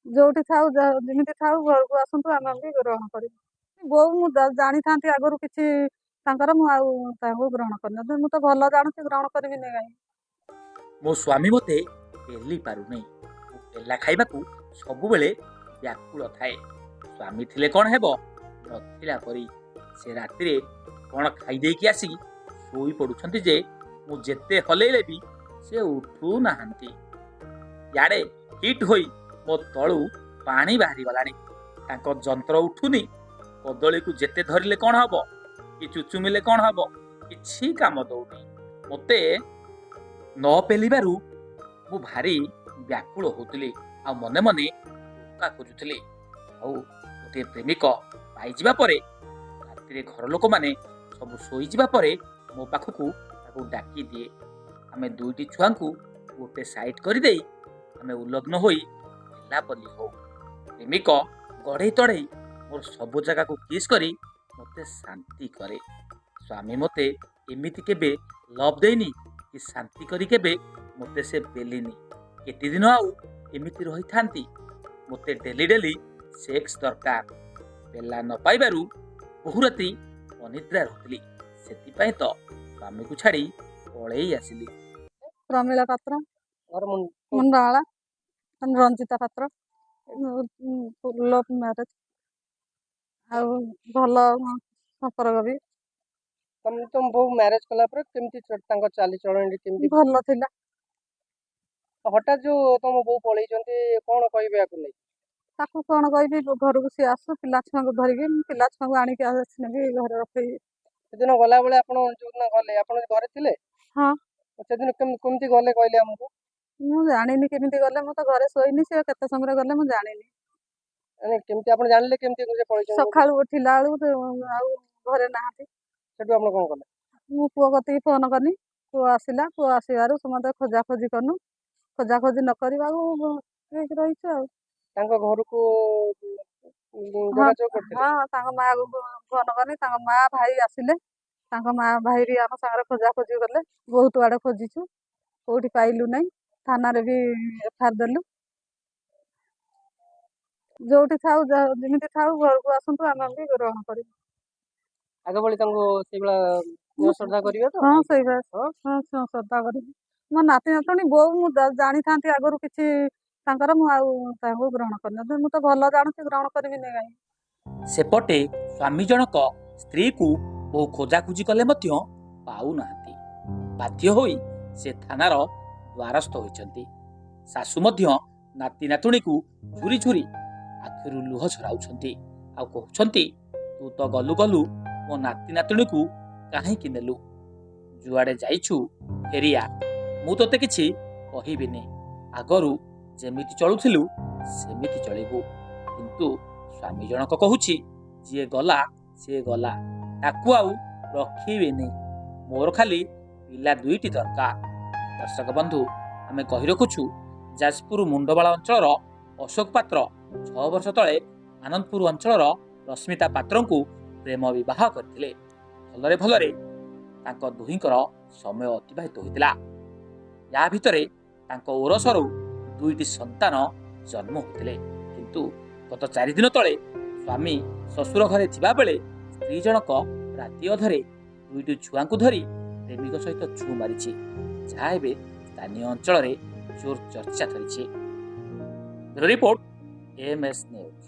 ଯୋଉଠି ଥାଉ ଯେମିତି ଥାଉ ଘରକୁ ଆସନ୍ତୁ ଆମେ ବି ଗ୍ରହଣ କରିବୁ। ବୋଉ ମୁଁ ଜାଣିଥାନ୍ତି ଆଗରୁ କିଛି ତାଙ୍କର, ମୁଁ ଆଉ ତାଙ୍କୁ ଗ୍ରହଣ କରିନଥାନ୍ତି। ମୁଁ ତ ଭଲ ଜାଣୁଛି, ଗ୍ରହଣ କରିବିନି କାହିଁ। ମୋ ସ୍ୱାମୀ ମୋତେ ପେଲି ପାରୁନି। ମୁଁ ପେଲା ଖାଇବାକୁ ସବୁବେଳେ ବ୍ୟାକୁଳ ଥାଏ। ସ୍ୱାମୀ ଥିଲେ କ'ଣ ହେବ, ନଥିଲା ପରି। ସେ ରାତିରେ କ'ଣ ଖାଇଦେଇକି ଆସି ଶୋଇ ପଡୁଛନ୍ତି ଯେ ମୁଁ ଯେତେ ହଲେଇଲେ ବି ସେ ଉଠୁ ନାହାନ୍ତି। ଇଆଡ଼େ ହିଟ୍ ହୋଇ ମୋ ତଳୁ ପାଣି ବାହାରିଗଲାଣି। ତାଙ୍କ ଯନ୍ତ୍ର ଉଠୁନି। କଦଳୀକୁ ଯେତେ ଧରିଲେ କ'ଣ ହବ, କି ଚୁଚୁମିଲେ କ'ଣ ହବ, କିଛି କାମ ଦଉନି। ମୋତେ ନ ପେଲିବାରୁ ମୁଁ ଭାରି ବ୍ୟାକୁଳ ହଉଥିଲି, ଆଉ ମନେ ମନେ ଧୋକା ଖୋଜୁଥିଲି। ଆଉ ଗୋଟିଏ ପ୍ରେମିକ ପାଇଯିବା ପରେ, ରାତିରେ ଘର ଲୋକମାନେ ସବୁ ଶୋଇଯିବା ପରେ ମୋ ପାଖକୁ ତାକୁ ଡାକି ଦିଏ। ଆମେ ଦୁଇଟି ଛୁଆଙ୍କୁ ଗୋଟେ ସାଇଡ୍ କରିଦେଇ ଆମେ ଉଲଗ୍ନ ହୋଇ ପେଲାପଲି ହଉ। ପ୍ରେମିକ ଗଢ଼େଇ ତଢ଼େଇ ମୋର ସବୁ ଜାଗାକୁ କିସ୍ କରି ମୋତେ ଶାନ୍ତି କରେ। ସ୍ୱାମୀ ମୋତେ ଏମିତି କେବେ ଲଭ୍ ଦେଇନି, କି ଶାନ୍ତି କରି କେବେ ମୋତେ ସେ ପେଲିନି। କେତେ ଦିନ ଆଉ ଏମିତି ରହିଥାନ୍ତି? ମୋତେ ଡେଲି ଡେଲି ସେକ୍ସ ଦରକାର। ପେଲା ନ ପାଇବାରୁ ବହୁ ରାତି ଅନିଦ୍ରା ରହୁଥିଲି। ସେଥିପାଇଁ ତ ସ୍ୱାମୀକୁ ଛାଡ଼ି ପଳେଇ ଆସିଲି। ପ୍ରମିଳା ପାତ୍ର, ମୁଣ୍ଡାଳା, ରଞ୍ଜିତା ପାତ୍ର, ଲଭ୍ ମ୍ୟାରେଜ, ଆଉ ଭଲ ସମ୍ପର୍କ ବି ତମ ବୋଉ ମ୍ୟାରେଜ କଲା ପରେ କେମିତି ତାଙ୍କ ଚାଲିଚଳଣି କେମିତି ଭଲ ଥିଲା। ହଠାତ୍ ଯୋଉ ତମ ବୋଉ ପଳେଇଛନ୍ତି, କ'ଣ କହିବେ ୟାକୁ ନେଇ? ତାକୁ କ'ଣ କହିବି, ଘରକୁ ସିଏ ଆସୁ ପିଲା ଛୁଆଙ୍କୁ ଧରିକି, ପିଲା ଛୁଆଙ୍କୁ ଆଣିକି ଆସିନେ ବି ଘରେ ରଖେଇ। ସେଦିନ ଗଲାବେଳେ ଆପଣ ଯୋଉଦିନ ଗଲେ, ଆପଣ ଘରେ ଥିଲେ? ହଁ। ସେଦିନ କେମିତି ଗଲେ କହିଲେ ଆମକୁ? ମୁଁ ଜାଣିନି କେମିତି ଗଲେ, ମୁଁ ତ ଘରେ ଶୋଇନି। ସେ କେତେ ସମୟରେ ଗଲେ ମୁଁ ଜାଣିନି। କେମିତି ଆପଣ ଜାଣିଲେ କେମିତି ପଳେଇଛନ୍ତି? ସକାଳୁ ଉଠିଲା ବେଳକୁ ଆଉ ଘରେ ନାହାନ୍ତି। ସେଠୁ ଆପଣ କ'ଣ କଲେ? ମୁଁ ପୁଅ କତିକି ଫୋନ କଲି। ପୁଅ ଆସିଲା। ପୁଅ ଆସିବାରୁ ସମସ୍ତେ ଖୋଜାଖୋଜି କଲୁ। ଖୋଜାଖୋଜି ନ କରିବାକୁ ହେଇକି ରହିଛୁ ଆଉ। ତାଙ୍କ ଘରକୁ ହଁ, ତାଙ୍କ ମାଆକୁ ଫୋନ କଲି। ତାଙ୍କ ମା ଭାଇ ଆସିଲେ। ତାଙ୍କ ମା ଭାଇ ବି ଆମ ସାଙ୍ଗରେ ଖୋଜାଖୋଜି କଲେ। ବହୁତ ଆଡେ ଖୋଜିଛୁ, କୋଉଠି ପାଇଲୁ ନାହିଁ। ଥାନାରେ ବି ଏଫଆଇଆର ଦେଲୁ। ଯୋଉଠି ଥାଉ ଯେମିତି ଥାଉ ଘରକୁ ଆସନ୍ତୁ ଆମେ ବି ଗ୍ରହଣ କରିବୁ। ଆଗ ଭଳି ତାଙ୍କୁ ସେଇଭଳିଆ ଶ୍ରଦ୍ଧା କରିବେ ତ? ହଁ, ସେଇଭଳିଆ ଶ୍ରଦ୍ଧା କରିବି। ମୋ ନାତି ନାତୁଣୀ ବୋଉ ମୁଁ ଜାଣିଥାନ୍ତି ଆଗରୁ କିଛି ତାଙ୍କର, ମୁଁ ଆଉ ତାଙ୍କୁ ଗ୍ରହଣ କରିନଥାନ୍ତି। ମୁଁ ତ ଭଲ ଜାଣୁଛି, ଗ୍ରହଣ କରିବିନି କାହିଁ। ସେପଟେ ସ୍ୱାମୀ ଜଣକ ସ୍ତ୍ରୀକୁ ବହୁ ଖୋଜାଖୋଜି କଲେ ମଧ୍ୟ ପାଉନାହାନ୍ତି। ବାଧ୍ୟ ହୋଇ ସେ ଥାନାର ଦ୍ୱାରସ୍ଥ ହୋଇଛନ୍ତି। ଶାଶୁ ମଧ୍ୟ ନାତି ନାତୁଣୀକୁ ଝୁରି ଝୁରି ଆଖିରୁ ଲୁହ ଝରାଉଛନ୍ତି, ଆଉ କହୁଛନ୍ତି, ତୁ ତ ଗଲୁ ଗଲୁ, ମୋ ନାତି ନାତୁଣୀକୁ କାହିଁକି ନେଲୁ? ଯୁଆଡ଼େ ଯାଇଛୁ ଫେରିଆ, ମୁଁ ତୋତେ କିଛି କହିବିନି। ଆଗରୁ ଯେମିତି ଚଳୁଥିଲୁ ସେମିତି ଚଳିବୁ। କିନ୍ତୁ ସ୍ୱାମୀ ଜଣକ କହୁଛି, ଯିଏ ଗଲା ସିଏ ଗଲା, ତାକୁ ଆଉ ରଖିବିନି। ମୋର ଖାଲି ପିଲା ଦୁଇଟି ଦରକାର। ଦର୍ଶକ ବନ୍ଧୁ, ଆମେ କହି ରଖୁଛୁ, ଯାଜପୁର ମୁଣ୍ଡବାଳ ଅଞ୍ଚଳର ଅଶୋକ ପାତ୍ର 6 ବର୍ଷ ତଳେ ଆନନ୍ଦପୁର ଅଞ୍ଚଳର ରଶ୍ମିତା ପାତ୍ରଙ୍କୁ ପ୍ରେମ ବିବାହ କରିଥିଲେ। ଭଲରେ ଭଲରେ ତାଙ୍କ ଦୁହିଁଙ୍କର ସମୟ ଅତିବାହିତ ହୋଇଥିଲା। ୟା ଭିତରେ ତାଙ୍କ ଓରସରୁ 2ଟି ସନ୍ତାନ ଜନ୍ମ ହୋଇଥିଲେ। କିନ୍ତୁ ଗତ 4 ଦିନ ତଳେ ସ୍ୱାମୀ ଶ୍ୱଶୁର ଘରେ ଥିବାବେଳେ ସ୍ତ୍ରୀ ଜଣକ ରାତି ଅଧରେ 2ଟି ଛୁଆଙ୍କୁ ଧରି ପ୍ରେମିକ ସହିତ ଛୁଁ ମାରିଛି, ଯାହା ଏବେ ସ୍ଥାନୀୟ ଅଞ୍ଚଳରେ ଜୋର ଚର୍ଚ୍ଚା ଧରିଛି। Report MS news.